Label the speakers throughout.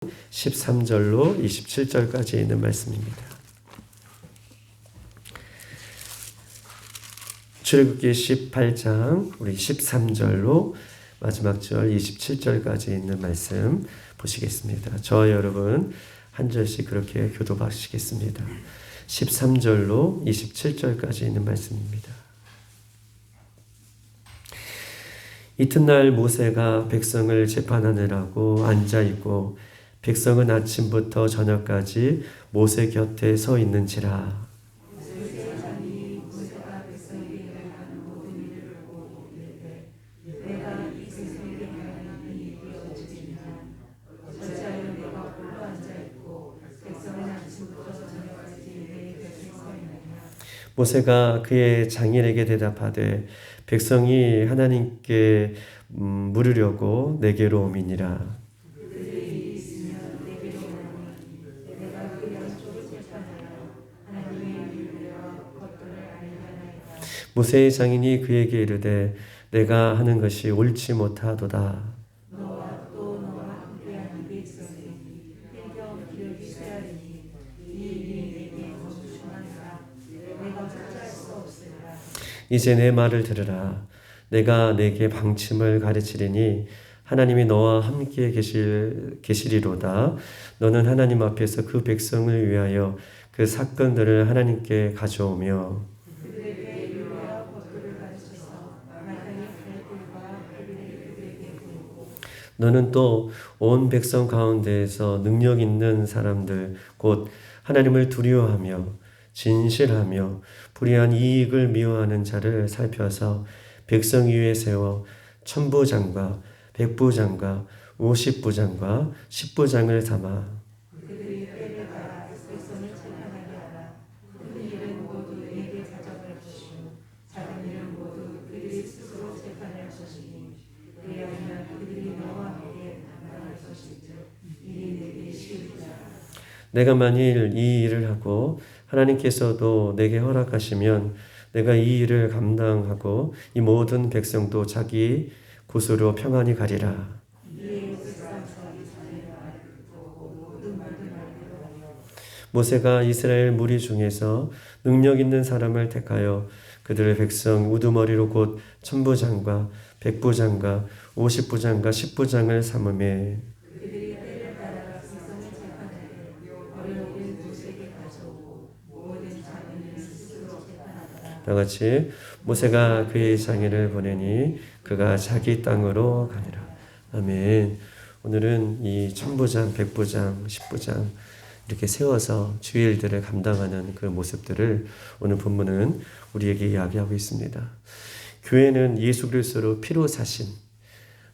Speaker 1: 13절로 27절까지 있는 말씀입니다. 출애굽기 18장 우리 13절로 마지막 절 27절까지 있는 말씀 보시겠습니다. 저와 여러분 한 절씩 그렇게 교도하시겠습니다. 13절로 27절까지 있는 말씀입니다. 이튿날 모세가 백성을 재판하느라고 앉아있고 백성은 아침부터 저녁까지 모세 곁에 서 있는지라. 모세가 그의 장인에게 대답하되 백성이 하나님께 물으려고 내게로 오미니라. 모세의 장인이 그에게 이르되 내가 하는 것이 옳지 못하도다. 이제 내 말을 들으라. 내가 내게 방침을 가르치리니 하나님이 너와 함께 계시리로다. 너는 하나님 앞에서 그 백성을 위하여 그 사건들을 하나님께 가져오며 너는 또 온 백성 가운데에서 능력 있는 사람들 곧 하나님을 두려워하며 진실하며 불의한 이익을 미워하는 자를 살펴서 백성 위에 세워 천부장과 백부장과 50부장과 10부장을 삼아 내가 만일 이 일을 하고 하나님께서도 내게 허락하시면 내가 이 일을 감당하고 이 모든 백성도 자기 곳으로 평안히 가리라. 모세가 이스라엘 무리 중에서 능력 있는 사람을 택하여 그들의 백성 우두머리로 곧 천부장과 백부장과 50부장과 10부장을 삼으매 다같이 모세가 그의 장인을 보내니 그가 자기 땅으로 가니라. 아멘. 오늘은 이 천부장, 백부장, 10부장 이렇게 세워서 주의 일들을 감당하는 그 모습들을 오늘 본문은 우리에게 이야기하고 있습니다. 교회는 예수 그리스도로 피로 사신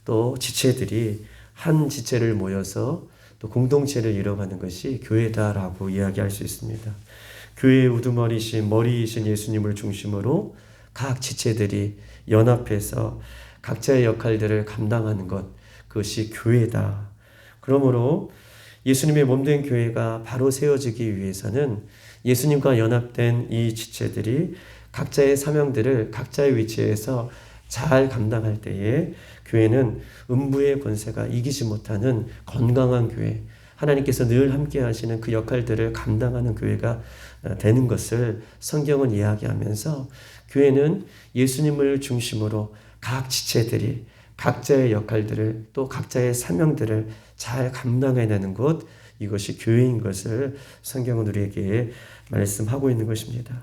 Speaker 1: 또 지체들이 한 지체를 모여서 또 공동체를 이뤄가는 것이 교회다라고 이야기할 수 있습니다. 교회의 우두머리이신 머리이신 예수님을 중심으로 각 지체들이 연합해서 각자의 역할들을 감당하는 것, 그것이 교회다. 그러므로 예수님의 몸된 교회가 바로 세워지기 위해서는 예수님과 연합된 이 지체들이 각자의 사명들을 각자의 위치에서 잘 감당할 때에 교회는 음부의 권세가 이기지 못하는 건강한 교회, 하나님께서 늘 함께 하시는 그 역할들을 감당하는 교회가 되는 것을 성경은 이야기하면서 교회는 예수님을 중심으로 각 지체들이 각자의 역할들을 또 각자의 사명들을 잘 감당해내는 것, 이것이 교회인 것을 성경은 우리에게 말씀하고 있는 것입니다.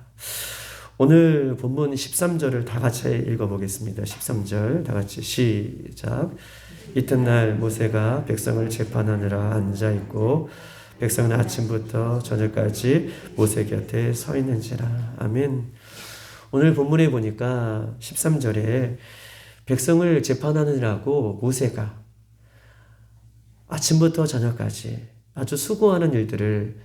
Speaker 1: 오늘 본문 13절을 다 같이 읽어보겠습니다. 13절 다 같이 시작. 이튿날 모세가 백성을 재판하느라 앉아있고 백성은 아침부터 저녁까지 모세 곁에 서 있는지라. 아멘. 오늘 본문에 보니까 13절에 백성을 재판하느라고 모세가 아침부터 저녁까지 아주 수고하는 일들을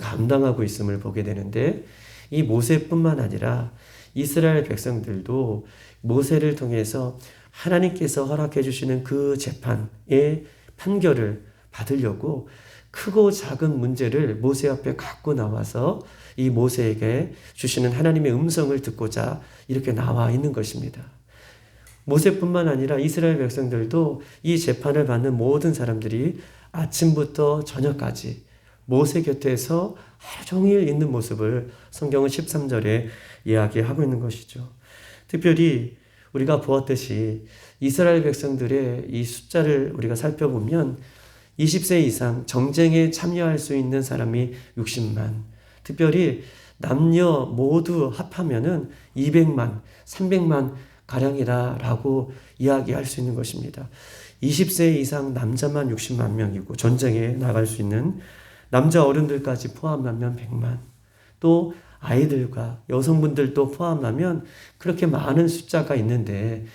Speaker 1: 감당하고 있음을 보게 되는데, 이 모세뿐만 아니라 이스라엘 백성들도 모세를 통해서 하나님께서 허락해 주시는 그 재판의 판결을 받으려고 크고 작은 문제를 모세 앞에 갖고 나와서 이 모세에게 주시는 하나님의 음성을 듣고자 이렇게 나와 있는 것입니다. 모세뿐만 아니라 이스라엘 백성들도 이 재판을 받는 모든 사람들이 아침부터 저녁까지 모세 곁에서 하루 종일 있는 모습을 성경은 13절에 이야기하고 있는 것이죠. 특별히 우리가 보았듯이 이스라엘 백성들의 이 숫자를 우리가 살펴보면 20세 이상 정쟁에 참여할 수 있는 사람이 60만, 특별히 남녀 모두 합하면은 200만, 300만 가량이라고 이야기할 수 있는 것입니다. 20세 이상 남자만 60만 명이고 전쟁에 나갈 수 있는 남자 어른들까지 포함하면 100만, 또 아이들과 여성분들도 포함하면 그렇게 많은 숫자가 있는데,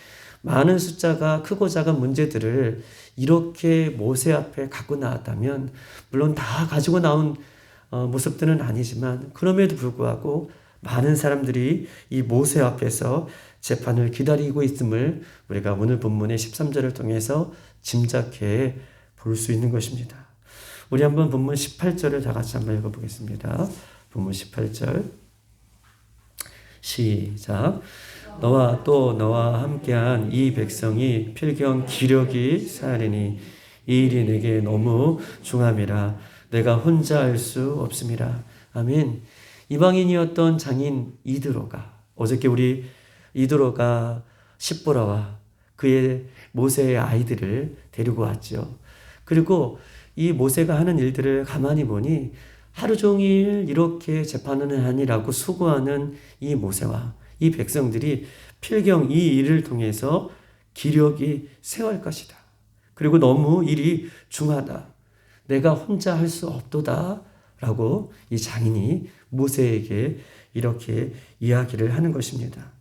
Speaker 1: 많은 숫자가 크고 작은 문제들을 이렇게 모세 앞에 갖고 나왔다면, 물론 다 가지고 나온 모습들은 아니지만 그럼에도 불구하고 많은 사람들이 이 모세 앞에서 재판을 기다리고 있음을 우리가 오늘 본문의 13절을 통해서 짐작해 볼 수 있는 것입니다. 우리 한번 본문 18절을 다 같이 한번 읽어보겠습니다. 본문 18절 시작. 너와 또 너와 함께한 이 백성이 필경 기력이 사하리니 이 일이 내게 너무 중함이라 내가 혼자 할 수 없음이라. 아멘. 이방인이었던 장인 이드로가, 어저께 우리 이드로가 십보라와 그의 모세의 아이들을 데리고 왔죠. 그리고 이 모세가 하는 일들을 가만히 보니 하루 종일 이렇게 재판을 하느라고 수고하는 이 모세와 이 백성들이 필경 이 일을 통해서 기력이 쇠할 것이다. 그리고 너무 일이 중하다. 내가 혼자 할 수 없도다. 라고 이 장인이 모세에게 이렇게 이야기를 하는 것입니다.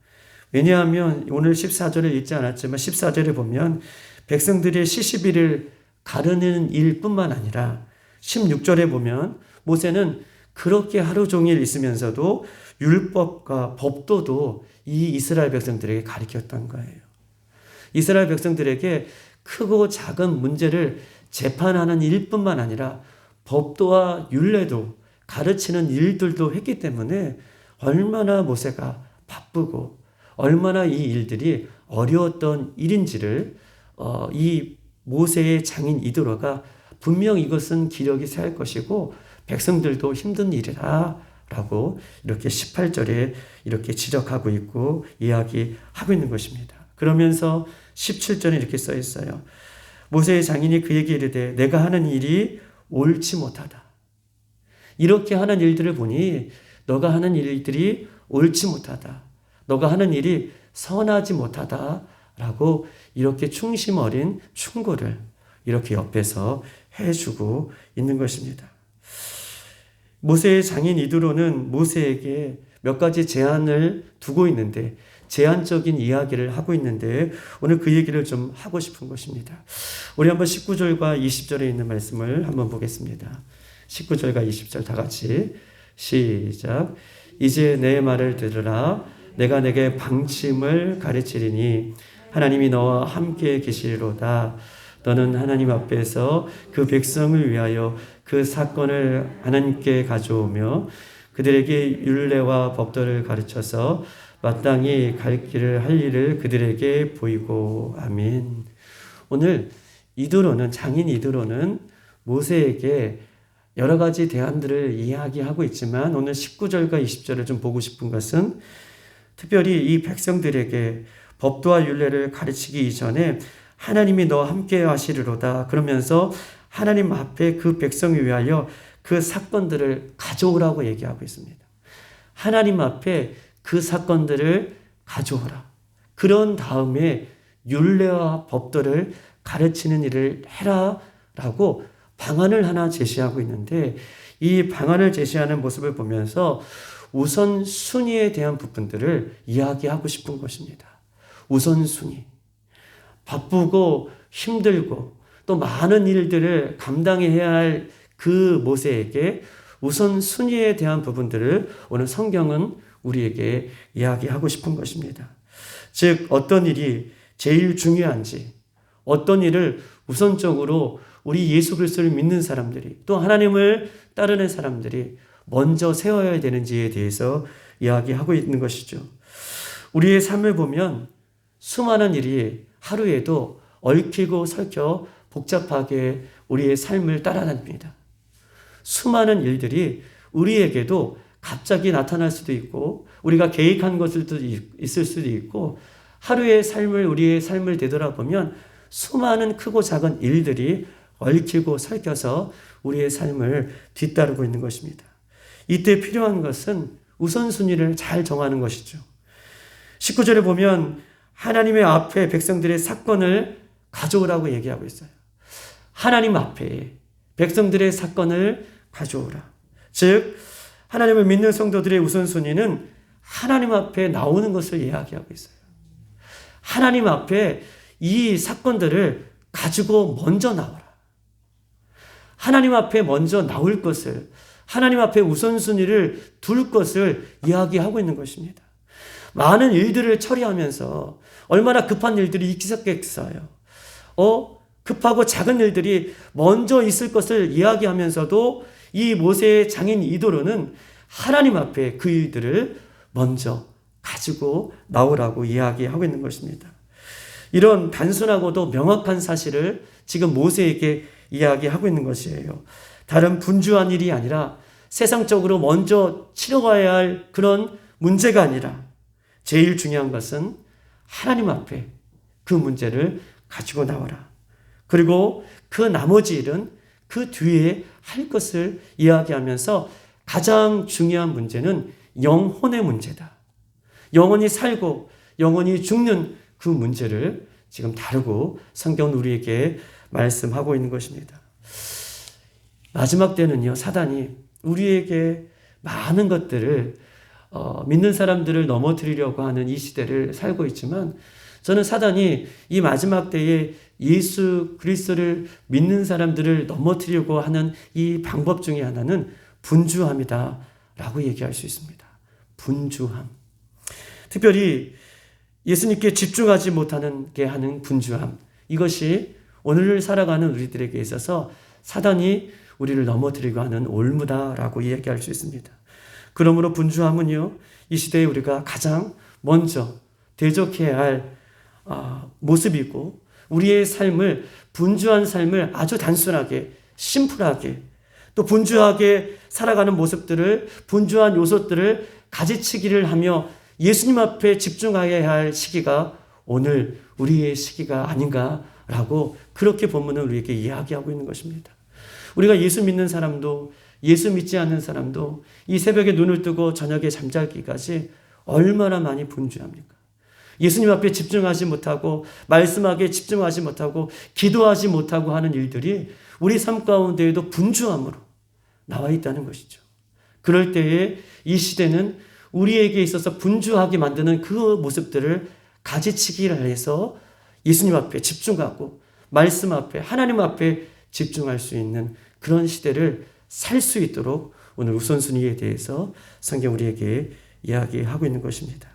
Speaker 1: 왜냐하면 오늘 14절을 읽지 않았지만 14절에 보면 백성들의 시시비를 가르는 일뿐만 아니라 16절에 보면 모세는 그렇게 하루 종일 있으면서도 율법과 법도도 이 이스라엘 백성들에게 가르쳤던 거예요. 이스라엘 백성들에게 크고 작은 문제를 재판하는 일뿐만 아니라 법도와 율례도 가르치는 일들도 했기 때문에 얼마나 모세가 바쁘고 얼마나 이 일들이 어려웠던 일인지를 이 모세의 장인 이드로가 분명 이것은 기력이 쇠할 것이고 백성들도 힘든 일이다 라고 이렇게 18절에 이렇게 지적하고 있고 이야기하고 있는 것입니다. 그러면서 17절에 이렇게 써 있어요. 모세의 장인이 그에게 이르되 내가 하는 일이 옳지 못하다. 이렇게 하는 일들을 보니 너가 하는 일들이 옳지 못하다. 너가 하는 일이 선하지 못하다 라고 이렇게 충심 어린 충고를 이렇게 옆에서 해주고 있는 것입니다. 모세의 장인 이드로는 모세에게 몇 가지 제안을 두고 있는데, 제안적인 이야기를 하고 있는데 오늘 그 얘기를 좀 하고 싶은 것입니다. 우리 한번 19절과 20절에 있는 말씀을 한번 보겠습니다. 19절과 20절 다 같이 시작. 이제 내 말을 들으라. 내가 내게 방침을 가르치리니 하나님이 너와 함께 계시리로다. 너는 하나님 앞에서 그 백성을 위하여 그 사건을 하나님께 가져오며 그들에게 율례와 법도를 가르쳐서 마땅히 갈 길을 할 일을 그들에게 보이고. 아멘. 오늘 이드로는, 장인 이드로는 모세에게 여러 가지 대안들을 이야기하고 있지만 오늘 19절과 20절을 좀 보고 싶은 것은 특별히 이 백성들에게 법도와 율례를 가르치기 이전에 하나님이 너와 함께 하시리로다 그러면서 하나님 앞에 그 백성을 위하여 그 사건들을 가져오라고 얘기하고 있습니다. 하나님 앞에 그 사건들을 가져오라. 그런 다음에 율례와 법도를 가르치는 일을 해라 라고 방안을 하나 제시하고 있는데, 이 방안을 제시하는 모습을 보면서 우선순위에 대한 부분들을 이야기하고 싶은 것입니다. 우선순위. 바쁘고 힘들고 또 많은 일들을 감당해야 할 그 모세에게 우선순위에 대한 부분들을 오늘 성경은 우리에게 이야기하고 싶은 것입니다. 즉 어떤 일이 제일 중요한지, 어떤 일을 우선적으로 우리 예수 그리스도를 믿는 사람들이 또 하나님을 따르는 사람들이 먼저 세워야 되는지에 대해서 이야기하고 있는 것이죠. 우리의 삶을 보면 수많은 일이 하루에도 얽히고 설켜 복잡하게 우리의 삶을 따라다닙니다. 수많은 일들이 우리에게도 갑자기 나타날 수도 있고 우리가 계획한 것들도 있을 수도 있고 하루의 삶을 우리의 삶을 되돌아보면 수많은 크고 작은 일들이 얽히고 설켜서 우리의 삶을 뒤따르고 있는 것입니다. 이때 필요한 것은 우선순위를 잘 정하는 것이죠. 19절에 보면 하나님의 앞에 백성들의 사건을 가져오라고 얘기하고 있어요. 하나님 앞에 백성들의 사건을 가져오라. 즉 하나님을 믿는 성도들의 우선순위는 하나님 앞에 나오는 것을 이야기하고 있어요. 하나님 앞에 이 사건들을 가지고 먼저 나오라. 하나님 앞에 먼저 나올 것을, 하나님 앞에 우선순위를 둘 것을 이야기하고 있는 것입니다. 많은 일들을 처리하면서 얼마나 급한 일들이 있겠어요. 급하고 작은 일들이 먼저 있을 것을 이야기하면서도 이 모세의 장인 이도로는 하나님 앞에 그 일들을 먼저 가지고 나오라고 이야기하고 있는 것입니다. 이런 단순하고도 명확한 사실을 지금 모세에게 이야기하고 있는 것이에요. 다른 분주한 일이 아니라 세상적으로 먼저 치러가야 할 그런 문제가 아니라 제일 중요한 것은 하나님 앞에 그 문제를 가지고 나오라. 그리고 그 나머지 일은 그 뒤에 할 것을 이야기하면서 가장 중요한 문제는 영혼의 문제다. 영혼이 살고 영혼이 죽는 그 문제를 지금 다루고 성경은 우리에게 말씀하고 있는 것입니다. 마지막 때는요, 사단이 우리에게 많은 것들을 믿는 사람들을 넘어뜨리려고 하는 이 시대를 살고 있지만 저는 사단이 이 마지막 때에 예수 그리스도를 믿는 사람들을 넘어뜨리려고 하는 이 방법 중에 하나는 분주함이다 라고 얘기할 수 있습니다. 분주함. 특별히 예수님께 집중하지 못하는 게 하는 분주함. 이것이 오늘을 살아가는 우리들에게 있어서 사단이 우리를 넘어뜨리고 하는 올무다라고 이야기할 수 있습니다. 그러므로 분주함은요, 이 시대에 우리가 가장 먼저 대적해야 할 모습이고 우리의 삶을 분주한 삶을 아주 단순하게 심플하게 또 분주하게 살아가는 모습들을 분주한 요소들을 가지치기를 하며 예수님 앞에 집중해야 할 시기가 오늘 우리의 시기가 아닌가라고 그렇게 본문은 우리에게 이야기하고 있는 것입니다. 우리가 예수 믿는 사람도 예수 믿지 않는 사람도 이 새벽에 눈을 뜨고 저녁에 잠자기까지 얼마나 많이 분주합니까? 예수님 앞에 집중하지 못하고 말씀하기에 집중하지 못하고 기도하지 못하고 하는 일들이 우리 삶 가운데에도 분주함으로 나와 있다는 것이죠. 그럴 때에 이 시대는 우리에게 있어서 분주하게 만드는 그 모습들을 가지치기를 해서 예수님 앞에 집중하고 말씀 앞에 하나님 앞에 집중할 수 있는 그런 시대를 살 수 있도록 오늘 우선순위에 대해서 성경 우리에게 이야기하고 있는 것입니다.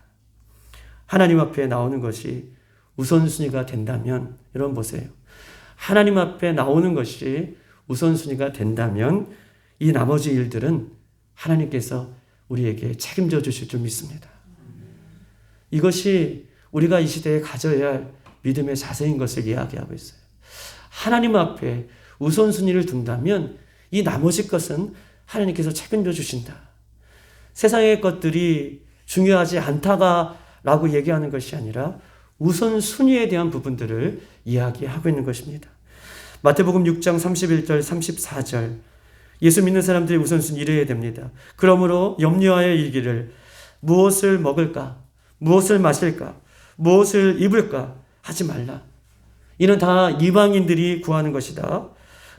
Speaker 1: 하나님 앞에 나오는 것이 우선순위가 된다면 여러분 보세요. 하나님 앞에 나오는 것이 우선순위가 된다면 이 나머지 일들은 하나님께서 우리에게 책임져 주실 줄 믿습니다. 이것이 우리가 이 시대에 가져야 할 믿음의 자세인 것을 이야기하고 있어요. 하나님 앞에 우선순위를 둔다면 이 나머지 것은 하나님께서 책임져 주신다. 세상의 것들이 중요하지 않다라고 얘기하는 것이 아니라 우선순위에 대한 부분들을 이야기하고 있는 것입니다. 마태복음 6장 31절 34절 예수 믿는 사람들이 우선순위 이래야 됩니다. 그러므로 염려하여 이르기를 무엇을 먹을까? 무엇을 마실까? 무엇을 입을까? 하지 말라. 이는 다 이방인들이 구하는 것이다.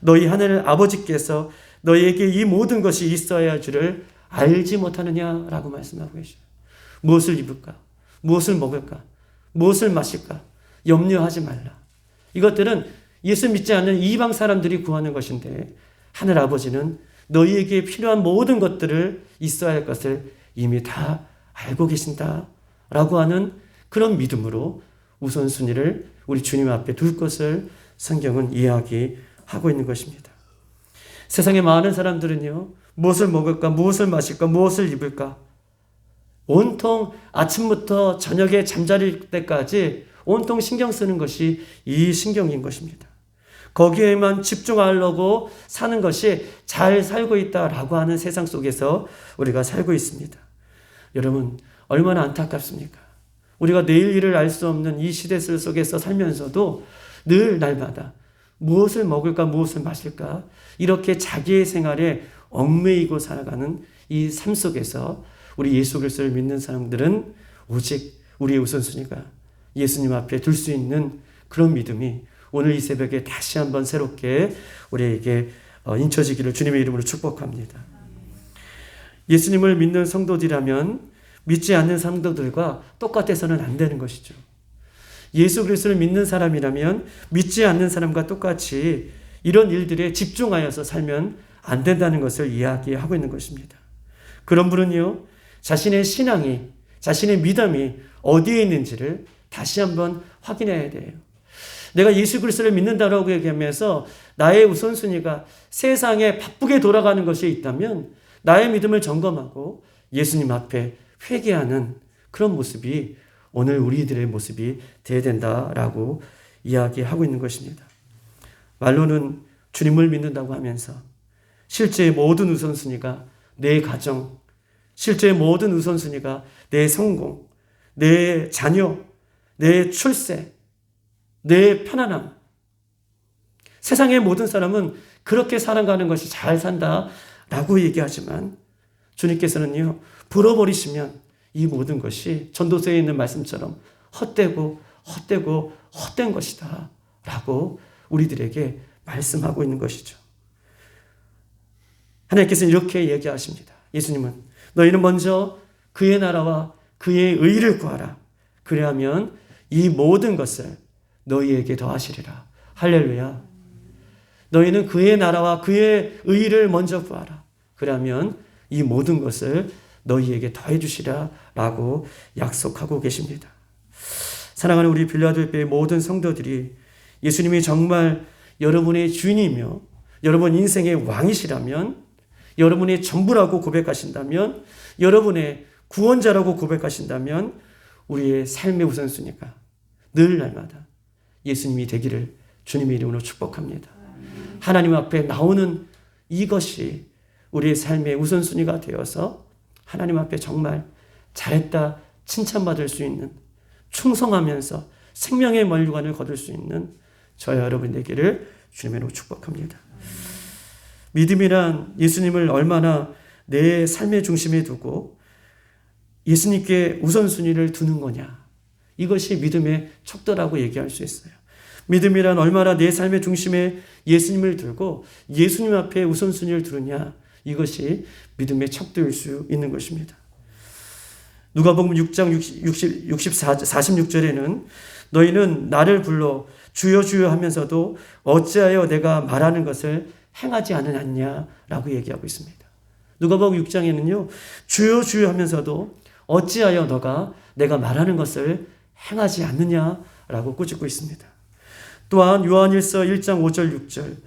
Speaker 1: 너희 하늘 아버지께서 너희에게 이 모든 것이 있어야 할 줄을 알지 못하느냐라고 말씀하고 계셔요. 무엇을 입을까? 무엇을 먹을까? 무엇을 마실까? 염려하지 말라. 이것들은 예수 믿지 않는 이방 사람들이 구하는 것인데 하늘 아버지는 너희에게 필요한 모든 것들을 있어야 할 것을 이미 다 알고 계신다라고 하는 그런 믿음으로 우선순위를 우리 주님 앞에 둘 것을 성경은 이야기하고 있는 것입니다. 세상에 많은 사람들은요, 무엇을 먹을까, 무엇을 마실까, 무엇을 입을까, 온통 아침부터 저녁에 잠자릴 때까지 온통 신경 쓰는 것이 이 신경인 것입니다. 거기에만 집중하려고 사는 것이 잘 살고 있다라고 하는 세상 속에서 우리가 살고 있습니다. 여러분, 얼마나 안타깝습니까? 우리가 내일 일을 알 수 없는 이 시대 속에서 살면서도 늘 날마다 무엇을 먹을까, 무엇을 마실까, 이렇게 자기의 생활에 얽매이고 살아가는 이 삶 속에서 우리 예수 그리스도를 믿는 사람들은 오직 우리의 우선순위가 예수님 앞에 둘 수 있는 그런 믿음이 오늘 이 새벽에 다시 한번 새롭게 우리에게 인쳐지기를 주님의 이름으로 축복합니다. 예수님을 믿는 성도들이라면 믿지 않는 성도들과 똑같아서는 안 되는 것이죠. 예수 그리스도를 믿는 사람이라면 믿지 않는 사람과 똑같이 이런 일들에 집중하여서 살면 안 된다는 것을 이야기하고 있는 것입니다. 그런 분은요, 자신의 신앙이, 자신의 믿음이 어디에 있는지를 다시 한번 확인해야 돼요. 내가 예수 그리스도를 믿는다라고 얘기하면서 나의 우선순위가 세상에 바쁘게 돌아가는 것이 있다면 나의 믿음을 점검하고 예수님 앞에 회개하는 그런 모습이 오늘 우리들의 모습이 되어야 된다라고 이야기하고 있는 것입니다. 말로는 주님을 믿는다고 하면서 실제의 모든 우선순위가 내 가정, 실제의 모든 우선순위가 내 성공, 내 자녀, 내 출세, 내 편안함. 세상의 모든 사람은 그렇게 살아가는 것이 잘 산다라고 얘기하지만 주님께서는요, 불어버리시면 이 모든 것이 전도서에 있는 말씀처럼 헛되고 헛된 것이다 라고 우리들에게 말씀하고 있는 것이죠. 하나님께서는 이렇게 얘기하십니다. 예수님은 너희는 먼저 그의 나라와 그의 의를 구하라. 그래야면 이 모든 것을 너희에게 더하시리라. 할렐루야. 너희는 그의 나라와 그의 의를 먼저 구하라. 그러면 이 모든 것을 너희에게 더해 주시라 라고 약속하고 계십니다. 사랑하는 우리 빌라델피아의 모든 성도들이 예수님이 정말 여러분의 주인이며 여러분 인생의 왕이시라면, 여러분의 전부라고 고백하신다면, 여러분의 구원자라고 고백하신다면 우리의 삶의 우선순위가 늘 날마다 예수님이 되기를 주님의 이름으로 축복합니다. 하나님 앞에 나오는 이것이 우리의 삶의 우선순위가 되어서 하나님 앞에 정말 잘했다 칭찬받을 수 있는, 충성하면서 생명의 만류관을 거둘 수 있는 저와 여러분 되기를 주님의 이름으로 축복합니다. 믿음이란 예수님을 얼마나 내 삶의 중심에 두고 예수님께 우선순위를 두는 거냐, 이것이 믿음의 척도라고 얘기할 수 있어요. 믿음이란 얼마나 내 삶의 중심에 예수님을 두고 예수님 앞에 우선순위를 두느냐, 이것이 믿음의 척도일 수 있는 것입니다. 누가복음 6장 46절에는 너희는 나를 불러 주여 주여 하면서도 어찌하여 내가 말하는 것을 행하지 않느냐라고 얘기하고 있습니다. 누가복음 6장에는요, 주여 주여 하면서도 어찌하여 너가 내가 말하는 것을 행하지 않느냐라고 꾸짖고 있습니다. 또한 요한일서 1장 5절 6절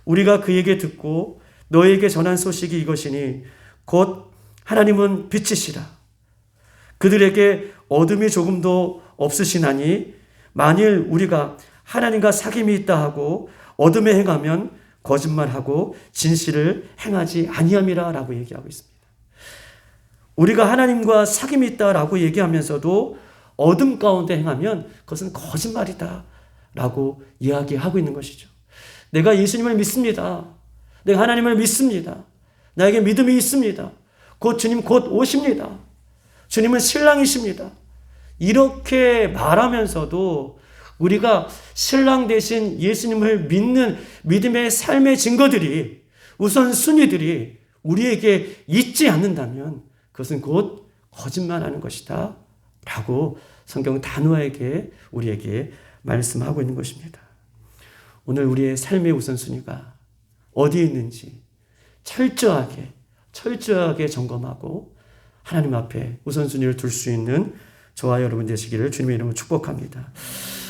Speaker 1: 우리가 그에게 듣고 너에게 전한 소식이 이것이니 곧 하나님은 빛이시라. 그들에게 어둠이 조금도 없으시나니 만일 우리가 하나님과 사귐이 있다 하고 어둠에 행하면 거짓말하고 진실을 행하지 아니함이라 라고 얘기하고 있습니다. 우리가 하나님과 사귐이 있다라고 얘기하면서도 어둠 가운데 행하면 그것은 거짓말이다 라고 이야기하고 있는 것이죠. 내가 예수님을 믿습니다. 내가 하나님을 믿습니다. 나에게 믿음이 있습니다. 곧 주님 곧 오십니다. 주님은 신랑이십니다. 이렇게 말하면서도 우리가 신랑 대신 예수님을 믿는 믿음의 삶의 증거들이, 우선순위들이 우리에게 있지 않는다면 그것은 곧 거짓말하는 것이다 라고 성경 단호하게 우리에게 말씀하고 있는 것입니다. 오늘 우리의 삶의 우선순위가 어디에 있는지 철저하게 점검하고 하나님 앞에 우선순위를 둘 수 있는 저와 여러분 되시기를 주님의 이름으로 축복합니다.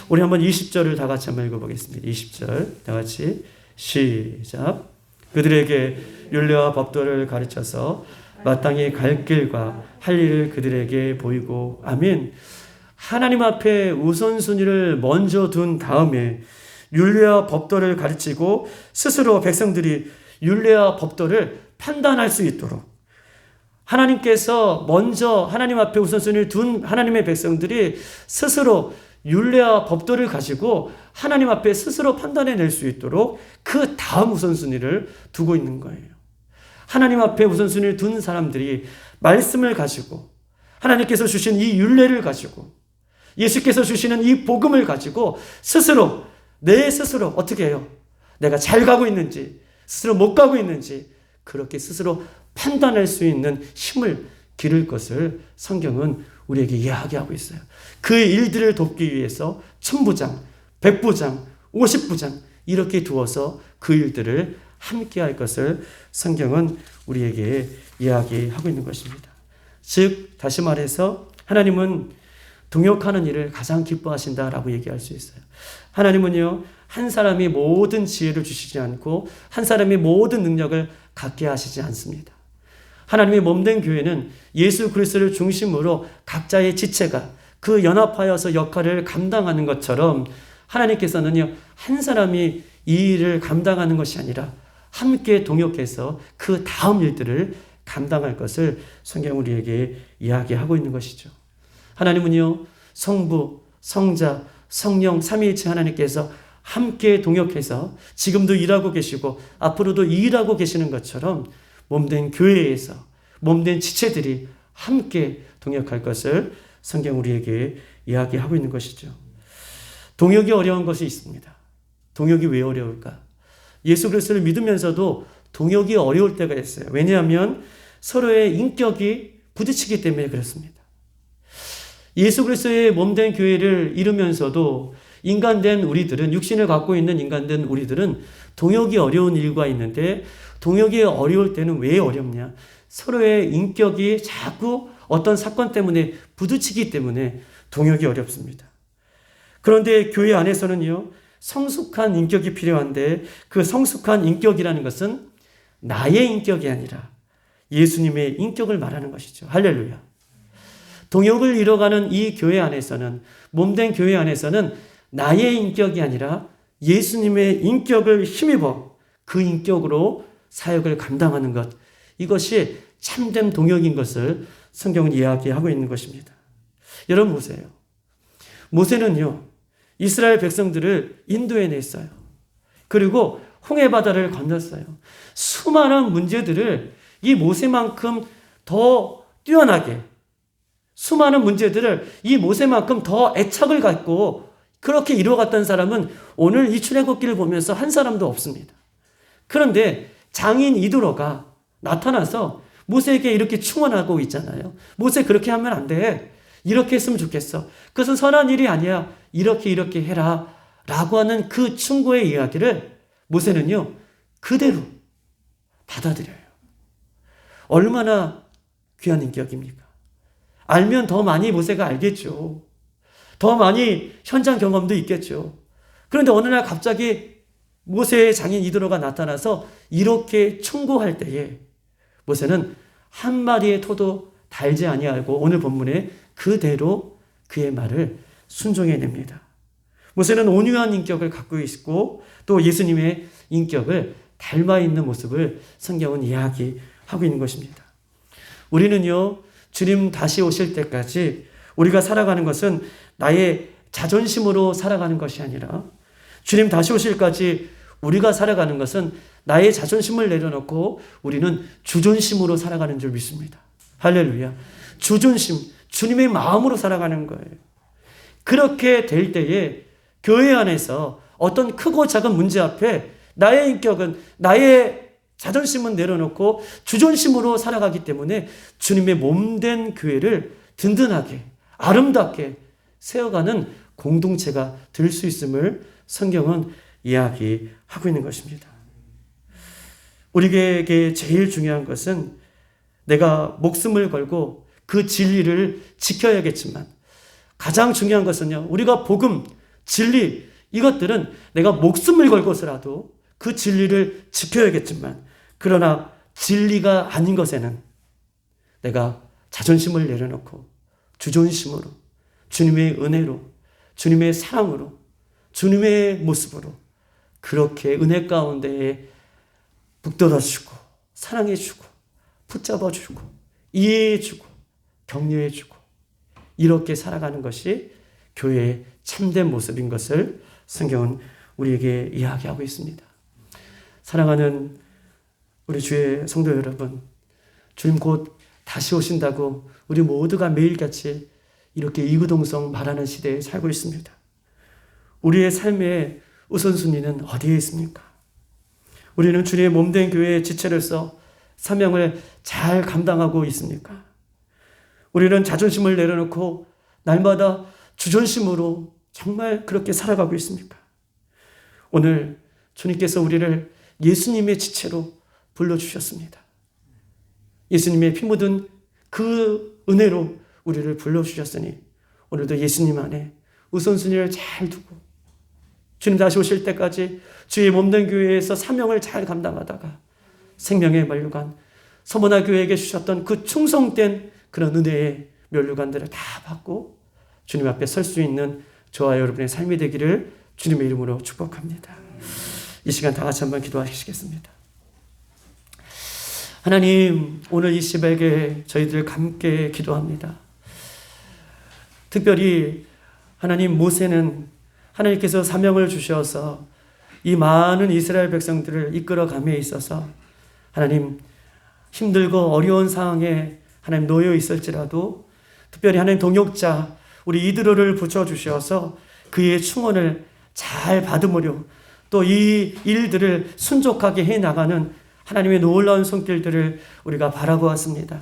Speaker 1: 우리 한번 20절을 다 같이 한번 읽어보겠습니다. 20절 다 같이 시작. 그들에게 율례와 법도를 가르쳐서 마땅히 갈 길과 할 일을 그들에게 보이고. 아멘. 하나님 앞에 우선순위를 먼저 둔 다음에 율례와 법도를 가르치고 스스로 백성들이 율례와 법도를 판단할 수 있도록 하나님께서 먼저 하나님 앞에 우선순위를 둔 하나님의 백성들이 스스로 율례와 법도를 가지고 하나님 앞에 스스로 판단해낼 수 있도록 그 다음 우선순위를 두고 있는 거예요. 하나님 앞에 우선순위를 둔 사람들이 말씀을 가지고 하나님께서 주신 이 율례를 가지고 예수께서 주시는 이 복음을 가지고 스스로 내 스스로 어떻게 해요? 내가 잘 가고 있는지 스스로 못 가고 있는지 그렇게 스스로 판단할 수 있는 힘을 기를 것을 성경은 우리에게 이야기하고 있어요. 그 일들을 돕기 위해서 1000부장, 100부장, 50부장 이렇게 두어서 그 일들을 함께 할 것을 성경은 우리에게 이야기하고 있는 것입니다. 즉 다시 말해서 하나님은 동역하는 일을 가장 기뻐하신다라고 얘기할 수 있어요. 하나님은요, 한 사람이 모든 지혜를 주시지 않고 한 사람이 모든 능력을 갖게 하시지 않습니다. 하나님의 몸된 교회는 예수 그리스도를 중심으로 각자의 지체가 그 연합하여서 역할을 감당하는 것처럼 하나님께서는요, 한 사람이 이 일을 감당하는 것이 아니라 함께 동역해서 그 다음 일들을 감당할 것을 성경 우리에게 이야기하고 있는 것이죠. 하나님은요, 성부, 성자, 성령, 삼위일체 하나님께서 함께 동역해서 지금도 일하고 계시고 앞으로도 일하고 계시는 것처럼 몸된 교회에서 몸된 지체들이 함께 동역할 것을 성경 우리에게 이야기하고 있는 것이죠. 동역이 어려운 것이 있습니다. 동역이 왜 어려울까? 예수 그리스도를 믿으면서도 동역이 어려울 때가 있어요. 왜냐하면 서로의 인격이 부딪히기 때문에 그렇습니다. 예수 그리스도의 몸된 교회를 이루면서도 인간된 우리들은, 육신을 갖고 있는 인간된 우리들은 동역이 어려운 일과 있는데, 동역이 어려울 때는 왜 어렵냐? 서로의 인격이 자꾸 어떤 사건 때문에 부딪히기 때문에 동역이 어렵습니다. 그런데 교회 안에서는요, 성숙한 인격이 필요한데 그 성숙한 인격이라는 것은 나의 인격이 아니라 예수님의 인격을 말하는 것이죠. 할렐루야. 동역을 이뤄가는 이 교회 안에서는, 몸된 교회 안에서는 나의 인격이 아니라 예수님의 인격을 힘입어 그 인격으로 사역을 감당하는 것, 이것이 참된 동역인 것을 성경은 이야기하고 있는 것입니다. 여러분 보세요. 모세는요, 이스라엘 백성들을 인도해냈어요. 그리고 홍해바다를 건넜어요. 수많은 문제들을 이 모세만큼 더 뛰어나게, 수많은 문제들을 이 모세만큼 더 애착을 갖고 그렇게 이루어갔던 사람은 오늘 이 출애굽기를 보면서 한 사람도 없습니다. 그런데 장인 이드로가 나타나서 모세에게 이렇게 충원하고 있잖아요. 모세 그렇게 하면 안 돼. 이렇게 했으면 좋겠어. 그것은 선한 일이 아니야. 이렇게 해라. 라고 하는 그 충고의 이야기를 모세는요, 그대로 받아들여요. 얼마나 귀한 인격입니까? 알면 더 많이 모세가 알겠죠. 더 많이 현장 경험도 있겠죠. 그런데 어느 날 갑자기 모세의 장인 이드로가 나타나서 이렇게 충고할 때에 모세는 한 마리의 토도 달지 아니하고 오늘 본문에 그대로 그의 말을 순종해냅니다. 모세는 온유한 인격을 갖고 있고 또 예수님의 인격을 닮아 있는 모습을 성경은 이야기하고 있는 것입니다. 우리는요, 주님 다시 오실 때까지 우리가 살아가는 것은 나의 자존심으로 살아가는 것이 아니라 주님 다시 오실까지 우리가 살아가는 것은 나의 자존심을 내려놓고 우리는 주존심으로 살아가는 줄 믿습니다. 할렐루야. 주존심, 주님의 마음으로 살아가는 거예요. 그렇게 될 때에 교회 안에서 어떤 크고 작은 문제 앞에 나의 인격은, 나의 자존심은 내려놓고 주존심으로 살아가기 때문에 주님의 몸된 교회를 든든하게, 아름답게 세워가는 공동체가 될 수 있음을 성경은 이야기하고 있는 것입니다. 우리에게 제일 중요한 것은 내가 목숨을 걸고 그 진리를 지켜야겠지만, 가장 중요한 것은요, 우리가 복음, 진리, 이것들은 내가 목숨을 걸고서라도 그 진리를 지켜야겠지만, 그러나 진리가 아닌 것에는 내가 자존심을 내려놓고 주존심으로,
Speaker 2: 주님의 은혜로, 주님의 사랑으로, 주님의 모습으로 그렇게 은혜 가운데에 북돋아주고 사랑해주고 붙잡아주고 이해해주고 격려해주고 이렇게 살아가는 것이 교회의 참된 모습인 것을 성경은 우리에게 이야기하고 있습니다. 사랑하는 우리 주의 성도 여러분, 주님 곧 다시 오신다고 우리 모두가 매일같이 이렇게 이구동성 말하는 시대에 살고 있습니다. 우리의 삶의 우선순위는 어디에 있습니까? 우리는 주님의 몸된 교회의 지체로서 사명을 잘 감당하고 있습니까? 우리는 자존심을 내려놓고 날마다 주존심으로 정말 그렇게 살아가고 있습니까? 오늘 주님께서 우리를 예수님의 지체로 불러주셨습니다. 예수님의 피 묻은 그 은혜로 우리를 불러주셨으니 오늘도 예수님 안에 우선순위를 잘 두고 주님 다시 오실 때까지 주의 몸된 교회에서 사명을 잘 감당하다가 생명의 면류관 서머나 교회에게 주셨던 그 충성된 그런 은혜의 면류관들을 다 받고 주님 앞에 설 수 있는 저와 여러분의 삶이 되기를 주님의 이름으로 축복합니다. 이 시간 다 같이 한번 기도하시겠습니다. 하나님, 오늘 이 새벽에 저희들 함께 기도합니다. 특별히 하나님, 모세는 하나님께서 사명을 주셔서 이 많은 이스라엘 백성들을 이끌어감에 있어서 하나님 힘들고 어려운 상황에 하나님 놓여 있을지라도 특별히 하나님 동역자 우리 이드로를 붙여주셔서 그의 충원을 잘 받으므려 또 이 일들을 순종하게 해나가는 하나님의 놀라운 손길들을 우리가 바라보았습니다.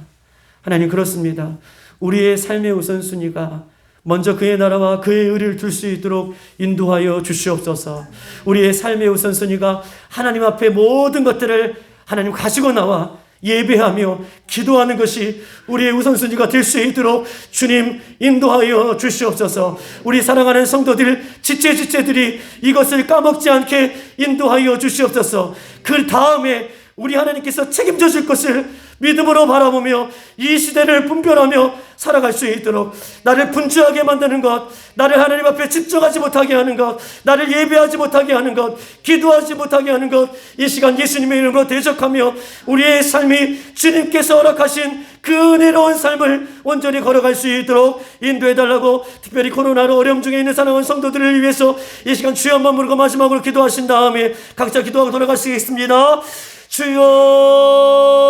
Speaker 2: 하나님, 그렇습니다. 우리의 삶의 우선순위가 먼저 그의 나라와 그의 의를 둘 수 있도록 인도하여 주시옵소서. 우리의 삶의 우선순위가 하나님 앞에 모든 것들을 하나님 가지고 나와 예배하며 기도하는 것이 우리의 우선순위가 될 수 있도록 주님 인도하여 주시옵소서. 우리 사랑하는 성도들 지체들이 이것을 까먹지 않게 인도하여 주시옵소서. 그 다음에 우리 하나님께서 책임져 줄 것을 믿음으로 바라보며 이 시대를 분별하며 살아갈 수 있도록 나를 분주하게 만드는 것, 나를 하나님 앞에 집중하지 못하게 하는 것, 나를 예배하지 못하게 하는 것, 기도하지 못하게 하는 것, 이 시간 예수님의 이름으로 대적하며 우리의 삶이 주님께서 허락하신 그 은혜로운 삶을 온전히 걸어갈 수 있도록 인도해달라고, 특별히 코로나로 어려움 중에 있는 사랑하는 성도들을 위해서 이 시간 주여 한번 부르고 마지막으로 기도하신 다음에 각자 기도하고 돌아가시겠습니다. 주여.